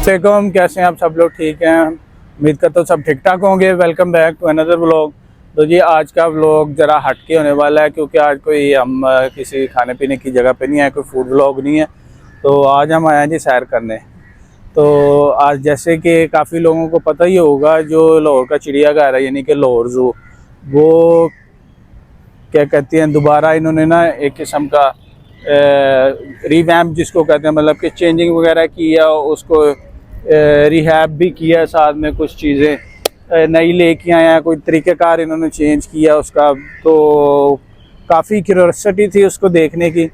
अस्सलाम, कैसे हैं आप सब लोग? ठीक हैं, उम्मीद करता हूँ सब ठीक ठाक होंगे। Welcome back to another vlog. तो जी आज का व्लॉग ज़रा हटके होने वाला है क्योंकि आज कोई हम किसी खाने पीने की जगह पे नहीं है, कोई फूड व्लॉग नहीं है। तो आज हम आए हैं जी सैर करने। तो आज जैसे कि काफ़ी लोगों को पता ही होगा, जो लाहौर का चिड़ियाघर है यानी कि लाहौर ज़ू, वो क्या कहते हैं दोबारा इन्होंने ना एक किस्म का रिवैम्प जिसको कहते हैं, मतलब कि चेंजिंग वगैरह किया, उसको रिहैब भी किया, साथ में कुछ चीज़ें नई लेके आए हैं, कोई तरीक़ेकार इन्होंने चेंज किया उसका। तो काफ़ी क्यूरियोसिटी थी उसको देखने की।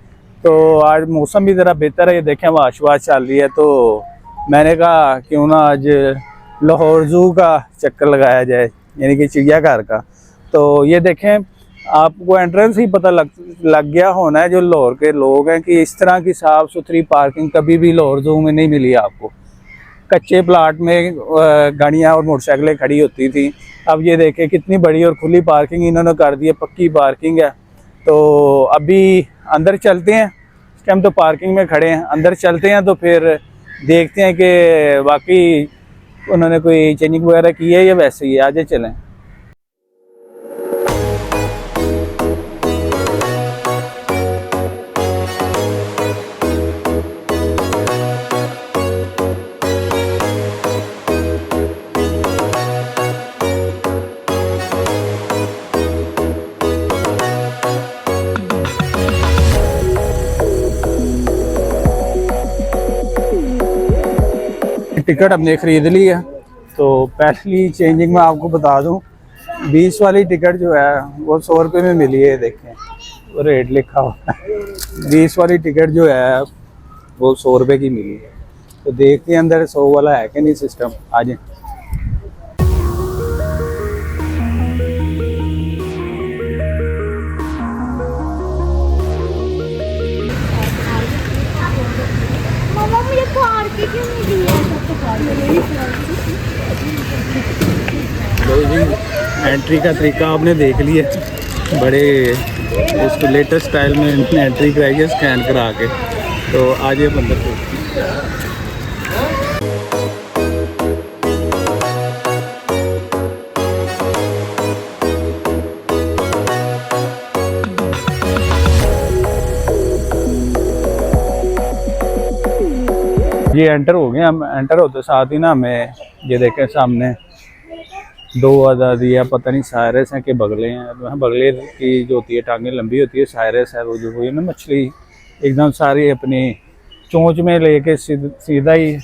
तो आज मौसम भी ज़रा बेहतर है, ये देखें वाश चल रही है। तो मैंने कहा क्यों ना आज लाहौर ज़ू का चक्कर लगाया जाए, यानी कि चिड़ियाघर का। तो ये देखें, आपको एंट्रेंस ही पता लग गया होना है जो लाहौर के लोग हैं कि इस तरह की साफ़ सुथरी पार्किंग कभी भी लाहौर ज़ू में नहीं मिली आपको। कच्चे प्लाट में गाड़ियाँ और मोटरसाइकिलें खड़ी होती थी। अब ये देखें कितनी बड़ी और खुली पार्किंग इन्होंने कर दी है, पक्की पार्किंग है। तो अभी अंदर चलते हैं, इस टाइम तो पार्किंग में खड़े हैं, अंदर चलते हैं तो फिर देखते हैं कि वाकई उन्होंने कोई चेंजिंग वगैरह की है या वैसे ही। आगे चलें। टिकट हमने ख़रीद ली है। तो पहली चेंजिंग में आपको बता दूं, 20 वाली टिकट जो है वो 100 रुपये में मिली है। देखें वो रेट लिखा हुआ है, 20 वाली टिकट जो है वो 100 रुपये की मिली है। तो देखते हैं अंदर 100 वाला है कि नहीं सिस्टम। आ जाए। तो जी एंट्री का तरीका आपने देख लिया, बड़े इसको लेटेस्ट स्टाइल में एंट्री कराई है स्कैन करा के। तो आज ये अंदर को ये एंटर हो गए। हम एंटर होते साथ ही ना हमें ये देखें सामने 2 आज़ादी है, पता नहीं साइरस हैं कि बगले हैं। बगले की जो होती है टांगें लंबी होती है, साइरस है वो, जो हुई ना मछली एकदम सारी अपनी चोंच में लेके सीधा ही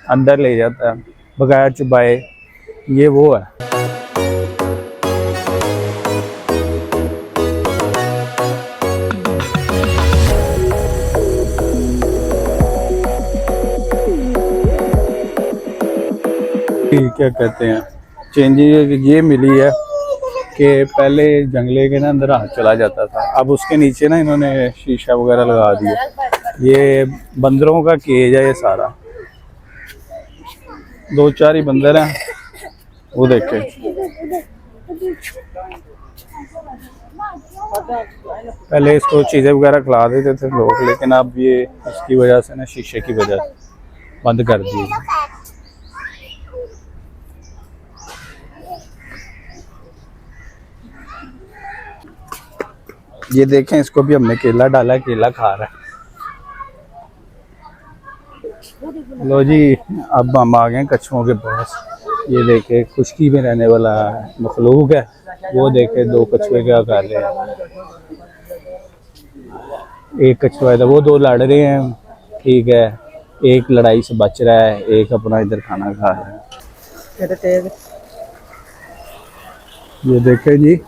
अंदर ले जाता है बगैर चुबाए। ये वो है। क्या कहते हैं चेंजिंग ये मिली है कि पहले जंगले के ना अंदर हाथ चला जाता था, अब उसके नीचे ना इन्होंने शीशा वगैरह लगा दिया। ये बंदरों का केज है ये सारा, 2-4 ही बंदर हैं वो देखे। पहले इसको चीज़ें वगैरह खिला देते थे लोग, लेकिन अब ये इसकी वजह से ना शीशे की वजह से बंद कर दिए। ये देखें, इसको भी हमने केला डाला है, केला खा रहा है। लो जी अब हम आ गए कछुओं के पास। ये देखे खुशकी में रहने वाला मखलूक है, वो देखे 2 कछुए क्या कर रहे हैं। एक कछुआ था, वो 2 लड़ रहे हैं, ठीक है। एक लड़ाई से बच रहा है, एक अपना इधर खाना खा रहा है। ये देखें जी,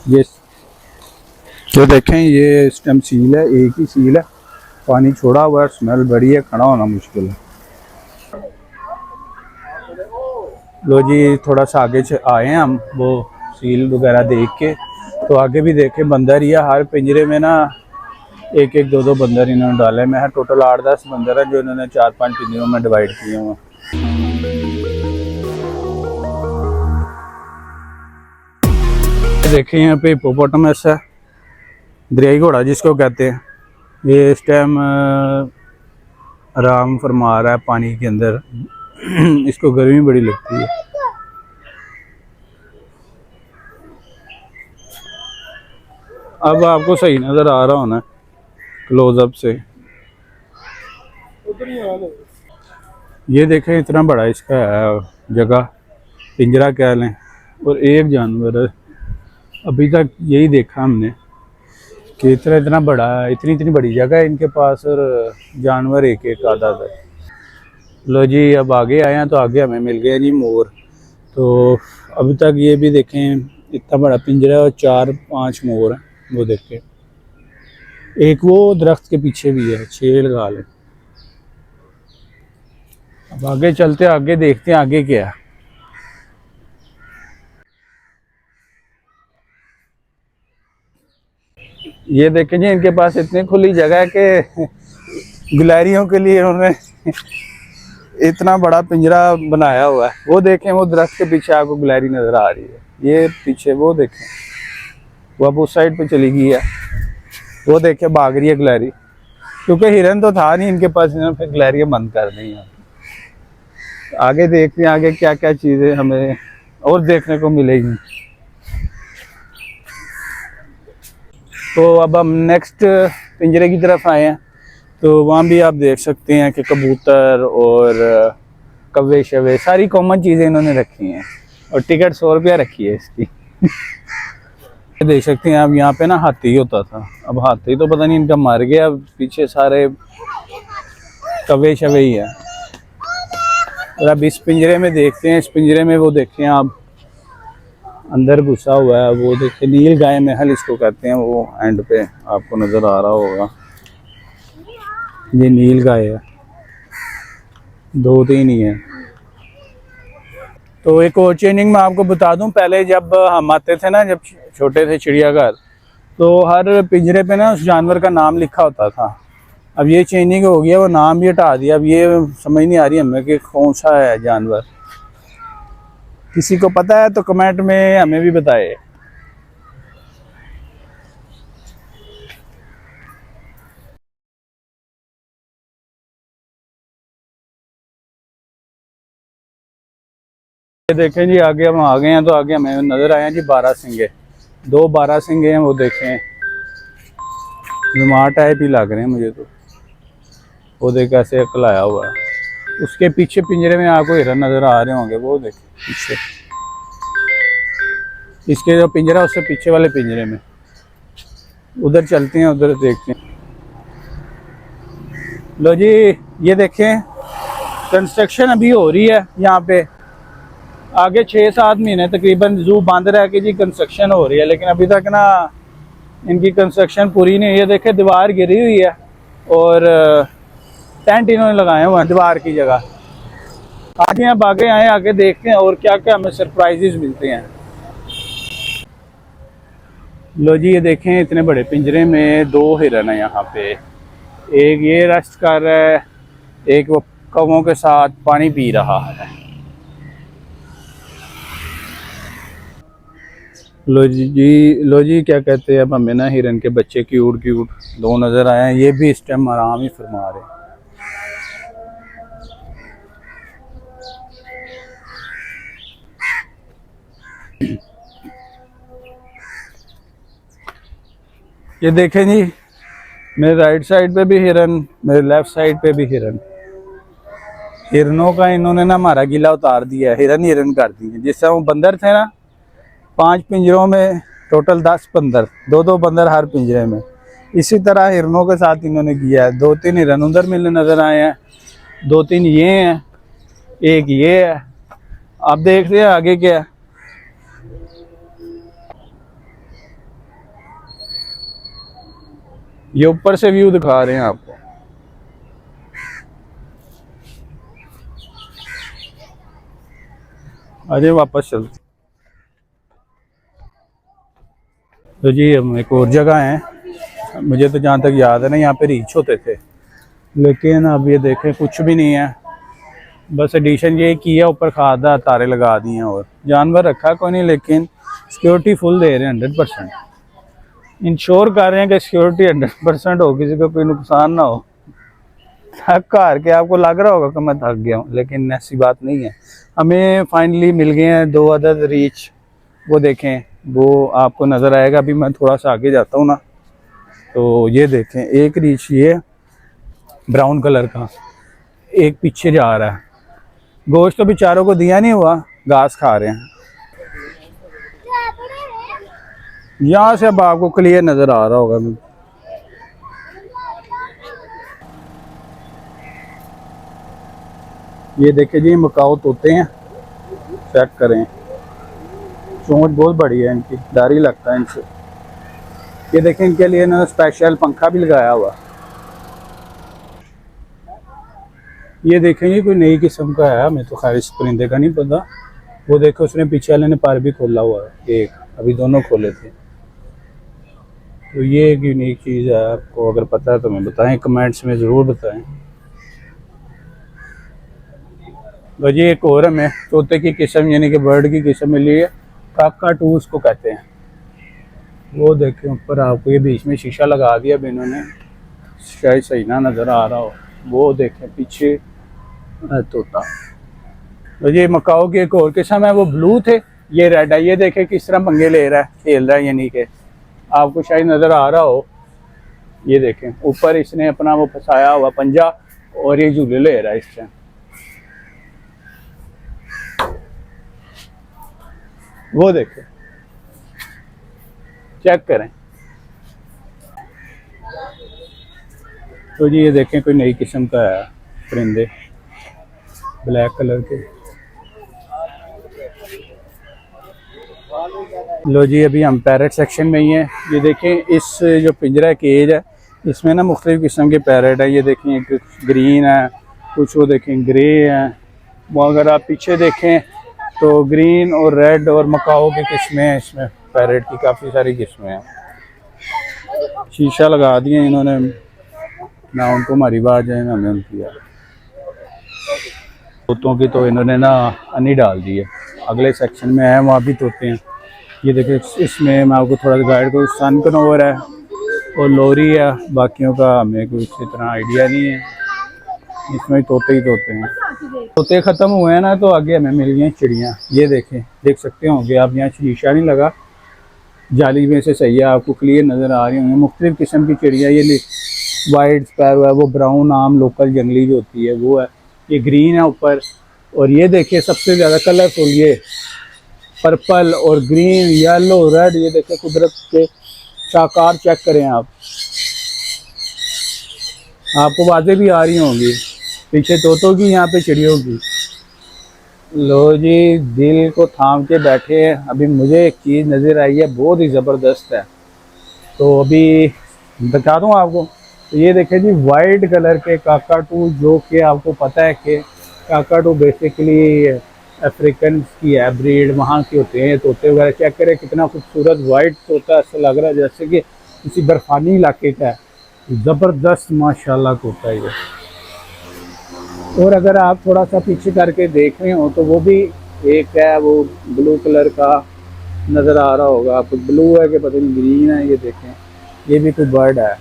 ये देखें, ये इस टाइम सील है, एक ही सील है, पानी छोड़ा हुआ है, स्मेल बड़ी है, खड़ा होना मुश्किल है। लो जी थोड़ा सा आगे आए हैं हम, वो सील वगैरह देख के। तो आगे भी देखे बंदर ही है, हर पिंजरे में ना 1-1, 2-2 बंदर इन्होंने डाले। मैं टोटल 8-10 बंदर हैं जो इन्होंने 4-5 पिंजरों में डिवाइड किए हुए। देखें यहाँ पे हिप्पोपोटामस है, दरियाई घोड़ा जिसको कहते हैं। ये इस टाइम आराम फरमा रहा है पानी के अंदर। इसको गर्मी बड़ी लगती है। अब आपको सही नज़र आ रहा होना क्लोजअप से। ये देखें इतना बड़ा इसका है जगह, पिंजरा कह लें, और एक जानवर है। अभी तक यही देखा हमने कि इतना इतना बड़ा है, इतनी इतनी बड़ी जगह है इनके पास, और जानवर एक एक आधा था। लो जी, अब आगे आए हैं तो आगे हमें मिल गया जी मोर। तो अभी तक ये भी देखें इतना बड़ा पिंजरा और 4-5 मोर हैं, वो देखें। एक वो दरख्त के पीछे भी है, 6 लगा लें। अब आगे चलते, आगे देखते हैं आगे क्या है। ये देखें जी, इनके पास इतनी खुली जगह है कि गिलहरियों के लिए उन्होंने इतना बड़ा पिंजरा बनाया हुआ है। वो देखें, वो दरख्त के पीछे आपको गिलहरी नजर आ रही है। ये पीछे वो देखें, वो अब उस साइड पे चली गई है। वो देखें भाग रही है गिलहरी, क्योंकि हिरन तो था नहीं इनके पास, इन्होंने फिर गिलहरियां बंद कर दी हैं। आगे देखते हैं आगे क्या क्या चीजें हमें और देखने को मिलेगी। तो अब हम नेक्स्ट पिंजरे की तरफ आए हैं। तो वहाँ भी आप देख सकते हैं कि कबूतर और कव्वे शवे सारी कॉमन चीज़ें इन्होंने रखी हैं, और टिकट 100 रुपया रखी है इसकी। देख सकते हैं आप, यहाँ पे ना हाथी होता था, अब हाथी तो पता नहीं इनका मर गया, पीछे सारे कव्वे शवे ही है। और अब इस पिंजरे में देखते हैं, इस पिंजरे में वो देखें आप, अंदर घुसा हुआ है, वो देखें नील गाय महल इसको कहते हैं। वो एंड पे आपको नज़र आ रहा होगा, ये नील गाय है, 2-3 ही है। तो एक और चेंजिंग मैं आपको बता दूं, पहले जब हम आते थे ना, जब छोटे थे चिड़ियाघर, तो हर पिंजरे पे ना उस जानवर का नाम लिखा होता था। अब ये चेंजिंग हो गया, वो नाम भी हटा दिया। अब ये समझ नहीं आ रही हमें कि कौन सा है जानवर। किसी को पता है तो कमेंट में हमें भी बताए। ये देखें जी, आगे हम आ गए हैं, तो आगे हमें नजर आए हैं जी बारहसिंगे। 2 बारहसिंगे हैं, वो देखें बीमार टाइप ही लग रहे हैं मुझे तो। वो देख कैसे अकलाया हुआ है। उसके पीछे पिंजरे में आपको हिरन नजर आ रहे होंगे, वो देखें पीछे, इसके जो पिंजरा उससे पीछे वाले पिंजरे में। उधर चलते हैं, उधर देखते हैं। लो जी, ये देखें कंस्ट्रक्शन अभी हो रही है यहाँ पे। आगे 6-7 महीने तकरीबन जू बंद रह के जी कंस्ट्रक्शन हो रही है, लेकिन अभी तक ना इनकी कंस्ट्रक्शन पूरी नहीं हुई है। देखे दीवार गिरी हुई है, और टेंट इन्होंने लगाए हुए हैं दीवार की जगह। आगे आप आगे आए, आगे देखते हैं और क्या क्या हमें सरप्राइजेस मिलते हैं। लो जी, ये देखें इतने बड़े पिंजरे में 2 हिरन है यहाँ पे। एक ये रेस्ट कर रहा है, एक वो कौवों के साथ पानी पी रहा है। लो जी क्या कहते हैं, अब हमें ना हिरन के बच्चे क्यूट क्यूट 2 नज़र आए हैं। ये भी इस टाइम आराम ही फरमा रहे हैं। ये देखें जी, मेरे राइट साइड पे भी हिरन, मेरे लेफ्ट साइड पे भी हिरन। हिरनों का इन्होंने ना हमारा गिला उतार दिया है, हिरन हिरन कर दिए। जिस तरह वो बंदर थे ना, 5 पिंजरों में टोटल 10 बंदर, 2-2 बंदर हर पिंजरे में, इसी तरह हिरनों के साथ इन्होंने किया है। 2-3 हिरन उधर मिलने नजर आए हैं, 2-3 ये हैं, एक ये है। आप देख रहे हैं आगे क्या है। ये ऊपर से व्यू दिखा रहे हैं आपको। अरे वापस चलते। तो जी हम एक और जगह हैं, मुझे तो जहाँ तक याद है ना यहाँ पे रीच होते थे, लेकिन अब ये देखें कुछ भी नहीं है। बस एडिशन ये किया, ऊपर खादा तारे लगा दिए हैं, और जानवर रखा कोई नहीं, लेकिन सिक्योरिटी फुल दे रहे हैं, 100% इंश्योर कर रहे हैं कि सिक्योरिटी 100% हो, किसी को कोई नुकसान ना हो। थक हार के आपको लग रहा होगा कि मैं थक गया हूँ, लेकिन ऐसी बात नहीं है। हमें फाइनली मिल गए हैं 2 अदद रीच। वो देखें, वो आपको नज़र आएगा। अभी मैं थोड़ा सा आगे जाता हूँ ना, तो ये देखें एक रीच ये ब्राउन कलर का, एक पीछे जा रहा है। गोश्त तो बेचारों को दिया नहीं हुआ, घास खा रहे हैं। यहाँ से अब आपको क्लियर नज़र आ रहा होगा। ये देखे जी मकाऊ तोते हैं, चेक करें, चोंच बहुत बड़ी है इनकी, डर ही लगता है इनसे। ये देखें इनके लिए इन्होंने स्पेशल पंखा भी लगाया हुआ। ये देखें ये कोई नई किस्म का है, हमें तो खैर इस परिंदे का नहीं पता। वो देखो उसने पीछे वाले ने पर भी खोला हुआ है, एक अभी दोनों खोले थे। तो ये एक यूनिक चीज़ है, आपको अगर पता है तो हमें बताएं, कमेंट्स में ज़रूर बताएं। तो ये एक और हमें तोते की किस्म यानी कि बर्ड की किस्म मिली है, काकाटू उसको कहते हैं। वो देखें ऊपर आपको, ये बीच में शीशा लगा दिया अब इन्होंने, शायद सही ना नज़र आ रहा हो। वो देखें पीछे तोता। तो ये मकाओ की एक और किस्म है, वो ब्लू थे, ये रेड है। ये देखें किस तरह पंगे ले रहा है, खेल रहा है, यानी कि आपको शायद नज़र आ रहा हो। ये देखें ऊपर इसने अपना वो फंसाया हुआ पंजा और ये झूले ले रहा है इससे। वो देखें, चेक करें। तो जी ये देखें कोई नई किस्म का है परिंदे, ब्लैक कलर के। लो जी अभी हम पैरेट सेक्शन में ही हैं। ये देखें इस जो पिंजरा केज है, इसमें ना मुख्तलिफ़ किस्म के पैरेट है। ये देखें एक ग्रीन है, कुछ वो देखें ग्रे हैं। वो अगर आप पीछे देखें तो ग्रीन और रेड और मकाओ की किस्में हैं इसमें, पैरेट की काफ़ी सारी किस्में हैं। शीशा लगा दिए इन्होंने, ना उनको हमारी बात जाए ना हमें उनकी यार। तोतों की तो इन्होंने ना अन्नी डाल दी है। अगले सेक्शन में है, वहाँ भी तोते हैं। ये देखिए इसमें मैं आपको थोड़ा सा गाइड करूँ, सन कनोवर है और लोरी है, बाकियों का हमें कोई इसी तरह आइडिया नहीं है। इसमें तोते ही तोते हैं। तोते ख़त्म हुए हैं ना, तो आगे हमें मिल गई चिड़ियाँ। ये देखें, देख सकते होंगे आप, यहाँ शीशा नहीं लगा, जाली में से सही है, आपको क्लियर नज़र आ रही होंगी मुख्तलिफ़ किस्म की चिड़िया। ये वाइट स्पैरो है, वो ब्राउन आम लोकल जंगली जो होती है वो है। ये ग्रीन है ऊपर, और ये देखिए सबसे ज़्यादा कलरफुल ये पर्पल और ग्रीन, येलो, रेड। ये देखिए कुदरत के शाकार चेक करें आप, आपको बातें भी आ रही होंगी पीछे तोतों की, यहाँ पे चिड़ियों की। लो जी दिल को थाम के बैठे हैं। अभी मुझे एक चीज़ नज़र आई है, बहुत ही ज़बरदस्त है, तो अभी बता दूँ आपको। तो ये देखें जी वाइट कलर के काकाटू, जो कि आपको पता है कि काकाटू बेसिकली अफ्रीकन की है ब्रीड, वहाँ के होते हैं तोते वगैरह। चेक करें कितना खूबसूरत वाइट तोता, ऐसा लग रहा है जैसे कि किसी बर्फानी इलाके का है। ज़बरदस्त माशाल्लाह तोता है ये। और अगर आप थोड़ा सा पीछे करके देख रहे हो तो वो भी एक है, वो ब्लू कलर का नज़र आ रहा होगा आपको। ब्लू है कि पता नहीं ग्रीन है, ये देखें, ये भी कोई बर्ड है।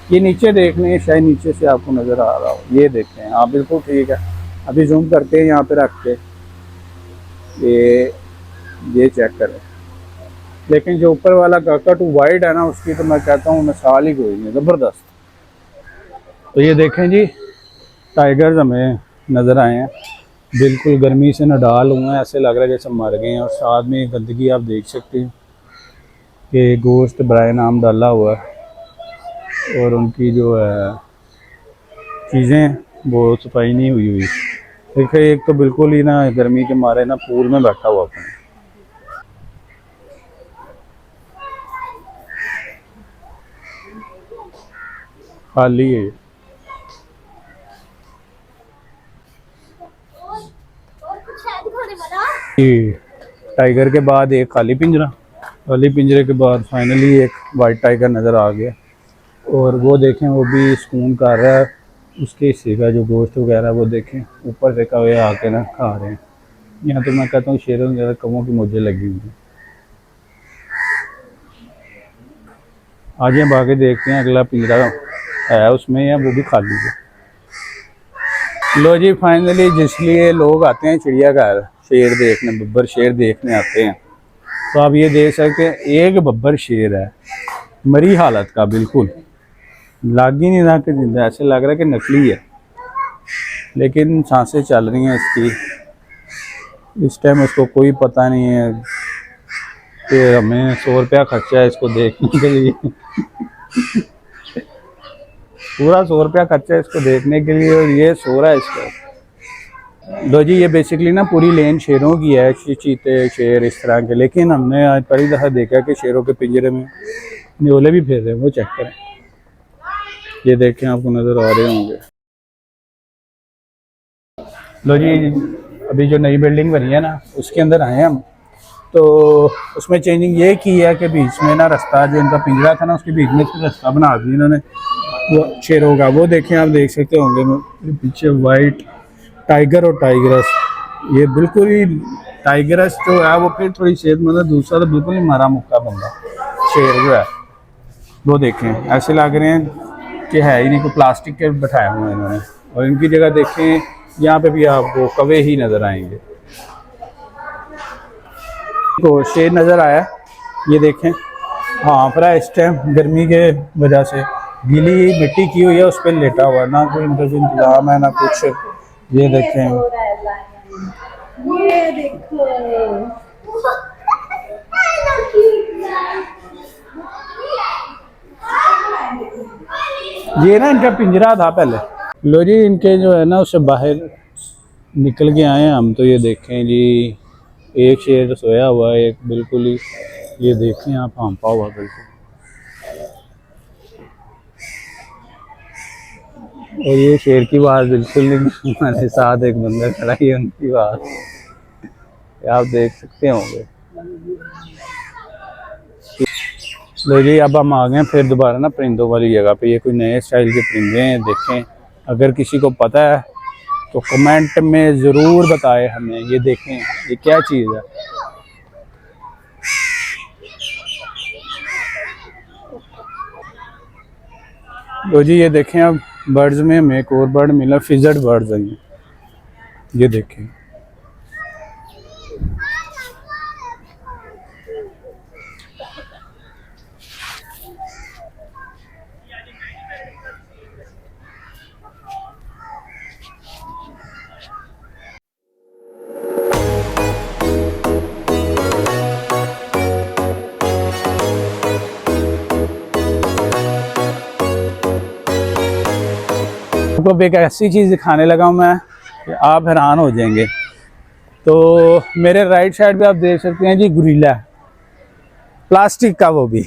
ये नीचे देख लें, शायद नीचे से आपको नज़र आ रहा हो। ये देखें आप, बिल्कुल ठीक है। अभी जूम करते हैं यहाँ पे रख के, ये चेक करें। लेकिन जो ऊपर वाला काकाटू वाइट है ना, उसकी तो मैं कहता हूँ मिसाल ही कोई नहीं, ज़बरदस्त। तो ये देखें जी टाइगर्स हमें नज़र आए हैं, बिल्कुल गर्मी से नडाल हुए हैं, ऐसे लग रहा है जैसे मर गए हैं। और साथ में गंदगी आप देख सकते हैं कि गोश्त बराए नाम डाला हुआ है, और उनकी जो है चीज़ें वो सफाई नहीं हुई हुई। देखिए एक तो बिल्कुल ही ना गर्मी के मारे ना पूल में बैठा हुआ अपने। खाली है ये। टाइगर के बाद एक खाली पिंजरा, खाली पिंजरे के बाद फाइनली एक वाइट टाइगर नज़र आ गया। और वो देखें वो भी सुकून कर रहा है, उसके हिस्से का जो गोश्त वगैरह वो देखें ऊपर से कवे आके ना खा रहे हैं। यहाँ तो मैं कहता हूँ शेरों से ज़्यादा कौवों की मुझे लगी हुई है। आज हम आगे देखते हैं अगला पिंजरा है उसमें, या वो भी खाली है। लो जी, फाइनली जिसलिए लोग आते हैं चिड़ियाघर शेर देखने, बब्बर शेर देखने आते हैं, तो आप ये देख सकते हैं एक बब्बर शेर है, मरी हालत का, बिल्कुल लाग ही नहीं रहा कि जिंदा, ऐसे लग रहा है कि नकली है, लेकिन सांसें चल रही हैं इसकी। इस टाइम उसको कोई पता नहीं है कि हमें 100 रुपया खर्चा है इसको देखने के लिए। पूरा 100 रुपया खर्चा है इसको देखने के लिए, और ये सो रहा है इसका। लो जी, ये बेसिकली ना पूरी लेन शेरों की है, चीते शेर इस तरह के, लेकिन हमने आज पहली दफ़ा देखा कि शेरों के पिंजरे में न्योले भी फिर रहे हैं। वो चेक करें, ये देखें, आपको नज़र आ रहे होंगे। लो जी, अभी जो नई बिल्डिंग बनी है ना, उसके अंदर आए हैं हम, तो उसमें चेंजिंग ये की है कि बीच में ना रास्ता, जो इनका पिंजरा था ना, उसके बीच में से रास्ता बना दिया इन्होंने वो शेरों का। वो देखें, आप देख सकते होंगे पीछे वाइट टाइगर और टाइगरस, ये बिल्कुल ही टाइगरस जो है वो फिर थोड़ी सेहतमंद है, दूसरा तो बिल्कुल ही मारा मुक्का बंदा शेर जो है। वो देखें, ऐसे लग रहे हैं कि है ही नहीं, कोई प्लास्टिक के बैठाए हुए हैं इन्होंने। और इनकी जगह देखें, यहाँ पे भी आपको कौवे ही नज़र आएंगे। तो शेर नज़र आया, ये देखें, हाँ पर इस टाइम गर्मी के वजह से गीली मिट्टी की हुई है, उस पर लेटा हुआ, ना कोई इनका इंतजाम है ना कुछ। ये देखें, ये देखो, ये ना इनका पिंजरा था पहले। लो जी, इनके जो है ना उससे बाहर निकल के आए हैं हम, तो ये देखें जी, एक शेर सोया हुआ है, एक बिल्कुल ही, ये देखें आप, हाँपा हुआ बिल्कुल। और ये शेर की आवाज़ बिल्कुल नहीं, हमारे साथ एक बंदा खड़ा ही है, उनकी आवाज़ आप देख सकते होंगे। लो जी, अब हम आ गए फिर दोबारा ना परिंदों वाली जगह पे। ये कोई नए स्टाइल के परिंदे हैं, देखें, अगर किसी को पता है तो कमेंट में ज़रूर बताएं हमें। ये देखें, ये क्या चीज़ है। लो जी, ये देखें, अब बर्ड्स में हमें एक और बर्ड मिला, फिजर्ड बर्ड्स हैं ये देखें। आपको एक ऐसी चीज़ दिखाने लगा हूँ मैं कि आप हैरान हो जाएंगे। तो मेरे राइट साइड पे आप देख सकते हैं जी, गुरीला, प्लास्टिक का, वो भी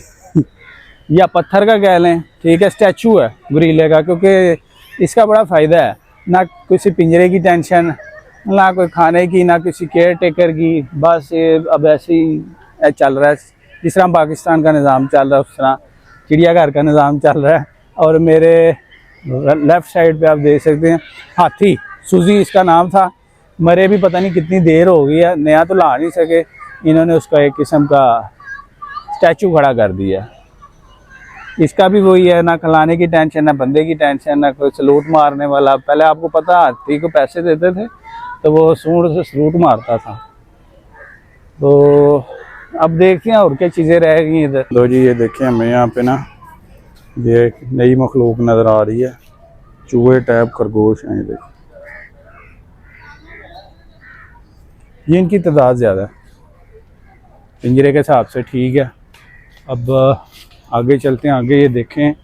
या पत्थर का कह लें, ठीक है, स्टैचू है गुरीले का। क्योंकि इसका बड़ा फ़ायदा है, ना किसी पिंजरे की टेंशन, ना कोई खाने की, ना किसी केयर टेकर की। बस ये अब ऐसे ही चल रहा है, जिस तरह पाकिस्तान का निज़ाम चल रहा है उस तरह चिड़ियाघर का निज़ाम चल रहा है। और मेरे लेफ़्ट साइड पे आप देख सकते हैं हाथी, सूजी इसका नाम था, मरे भी पता नहीं कितनी देर हो गई है, नया तो ला नहीं सके, इन्होंने उसका एक किस्म का स्टैचू खड़ा कर दिया। इसका भी वही है, ना खिलाने की टेंशन, ना बंदे की टेंशन, ना कोई सलूट मारने वाला। पहले आपको पता, हाथी को पैसे देते थे तो वो सूंड से सलूट मारता था। तो अब देखते हैं और क्या चीज़ें रह गई इधर। लो जी, ये देखें, हमें यहाँ पे ना ये नई मखलूक नज़र आ रही है, चूहे टाइप खरगोश हैं। ये देखें, ये इनकी तादाद ज़्यादा है पिंजरे के हिसाब से, ठीक है। अब आगे चलते हैं, आगे ये देखें,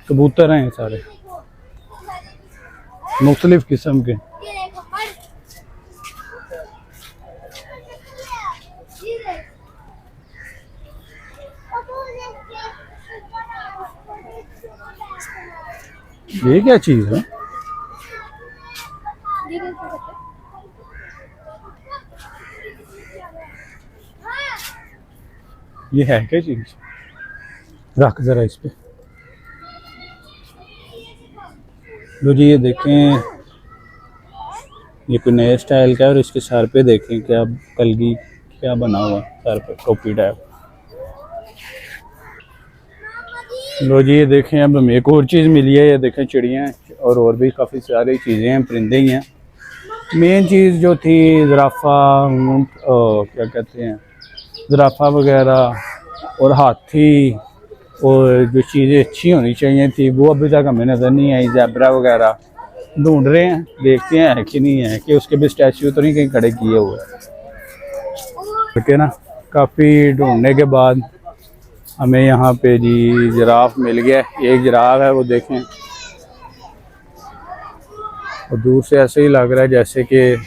कबूतर हैं सारे मुख्तलिफ किस्म के। ये क्या चीज़ है? ये है क्या चीज़? रख ज़रा इस पे। लो जी, ये देखें, ये कोई नए स्टाइल का है, और इसके सर पे देखें क्या कलगी क्या बना हुआ, सर पे टोपी टाइप। लो जी, ये देखें अब हमें एक और चीज़ मिली है। ये देखें चिड़ियाँ और भी काफ़ी सारी चीज़ें हैं, परिंदे ही हैं। मेन चीज़ जो थी ज़राफ़ा, ऊँट, क्या कहते हैं, ज़राफ़ा वगैरह और हाथी, और जो चीज़ें अच्छी होनी चाहिए थी वो अभी तक हमें नज़र नहीं आई। ज़ेब्रा वगैरह ढूंढ रहे हैं, देखते हैं कि नहीं है, कि उसके भी स्टैचू तो नहीं कहीं खड़े किए हुए। ओके ना, काफ़ी ढूंढने के बाद हमें यहाँ पे जी जिराफ मिल गया। एक जिराफ है, वो देखें, और दूर से ऐसे ही लग रहा है जैसे कि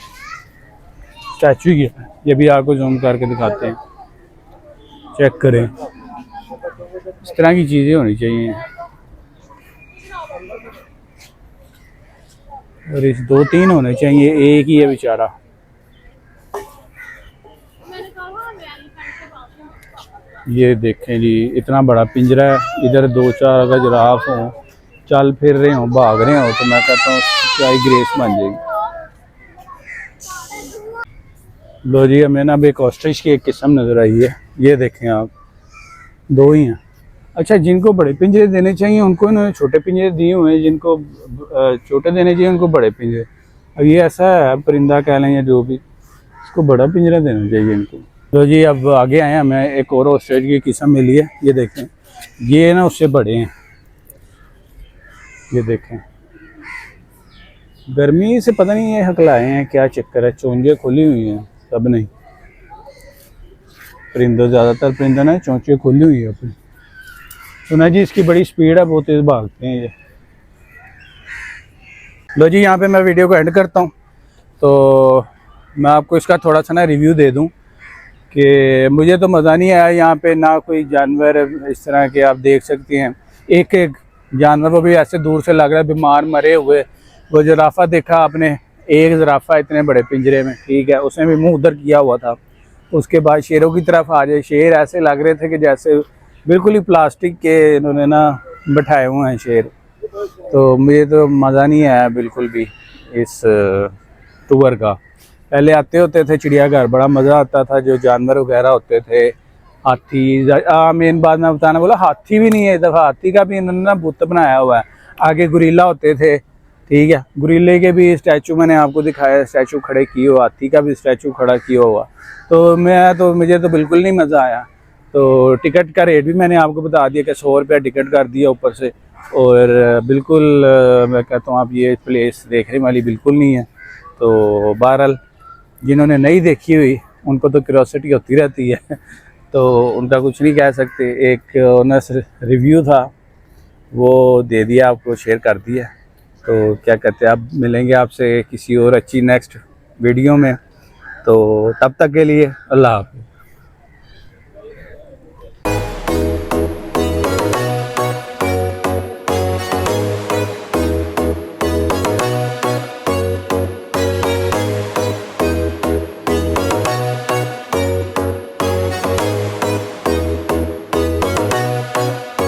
स्टैचू ही है। ये भी आपको जूम करके दिखाते हैं, चेक करें। इस तरह की चीज़ें होनी चाहिए। और इस 2-3 होने चाहिए, एक ही है बेचारा। ये देखें जी, इतना बड़ा पिंजरा है, इधर 2-4 अगर जिराफ हों, चल फिर रहे हों, भाग रहे हों, तो मैं कहता हूँ क्या ही ग्रेस बन जाएगी। लो जी, हमें ना अब एक ऑस्ट्रिच की एक किस्म नज़र आई है। ये देखें आप, 2 ही हैं। अच्छा, जिनको बड़े पिंजरे देने चाहिए उनको इन्होंने छोटे पिंजरे दिए हुए हैं, जिनको छोटे देने चाहिए उनको बड़े पिंजरे। अब ये ऐसा है, परिंदा कह लें या जो भी, इसको बड़ा पिंजरा देना चाहिए इनको। तो जी अब आगे आए, हमें एक और ऑस्ट्रिच की किस्म मिली है। ये देखें, ये ना उससे बड़े हैं। ये देखें, गर्मी से पता नहीं ये हकलाए हैं, क्या चक्कर है, चोंजें खुली हुई हैं सब नहीं। परिंदों, ज़्यादातर परिंदा ना चोंचें खुली हुई है अपनी। सुना जी इसकी बड़ी स्पीड है, बहुत तेज़ भागते हैं ये। लो जी, यहाँ पे मैं वीडियो को एंड करता हूँ। तो मैं आपको इसका थोड़ा सा ना रिव्यू दे दूँ कि मुझे तो मज़ा नहीं आया यहाँ पे। ना कोई जानवर इस तरह के आप देख सकते हैं, एक एक जानवर को भी ऐसे दूर से लग रहा है बीमार मरे हुए। वो ज़राफ़ा देखा आपने, एक ज़राफ़ा इतने बड़े पिंजरे में, ठीक है, उसने भी मुंह उधर किया हुआ था। उसके बाद शेरों की तरफ आ जाए, शेर ऐसे लग रहे थे कि जैसे बिल्कुल ही प्लास्टिक के इन्होंने ना बैठाए हुए हैं शेर। तो मुझे तो मज़ा नहीं आया बिल्कुल भी इस टूर का। पहले आते होते थे चिड़ियाघर, बड़ा मज़ा आता था, जो जानवर वगैरह होते थे, हाथी। मेन बात मैं बताना बोला, हाथी भी नहीं है इस दफ़ा, हाथी का भी इन्होंने ना बुत बनाया हुआ है। आगे गुरीला होते थे, ठीक है, गुरीले के भी स्टैचू मैंने आपको दिखाया, स्टैचू खड़े किए हुआ, हाथी का भी स्टैचू खड़ा किया हुआ। तो मुझे तो बिल्कुल नहीं मज़ा आया। तो टिकट का रेट भी मैंने आपको बता दिया कि 100 रुपया टिकट कर दिया ऊपर से। और बिल्कुल मैं कहता हूँ आप ये प्लेस देखने वाली बिल्कुल नहीं है। तो बहरहाल जिन्होंने नहीं देखी हुई उनको तो क्यूरोसिटी होती रहती है तो उनका कुछ नहीं कह सकते। एक ऑनेस्ट रिव्यू था, वो दे दिया, आपको शेयर कर दिया। तो क्या कहते हैं, अब मिलेंगे आपसे किसी और अच्छी नेक्स्ट वीडियो में। तो तब तक के लिए अल्लाह हाफ़िज़।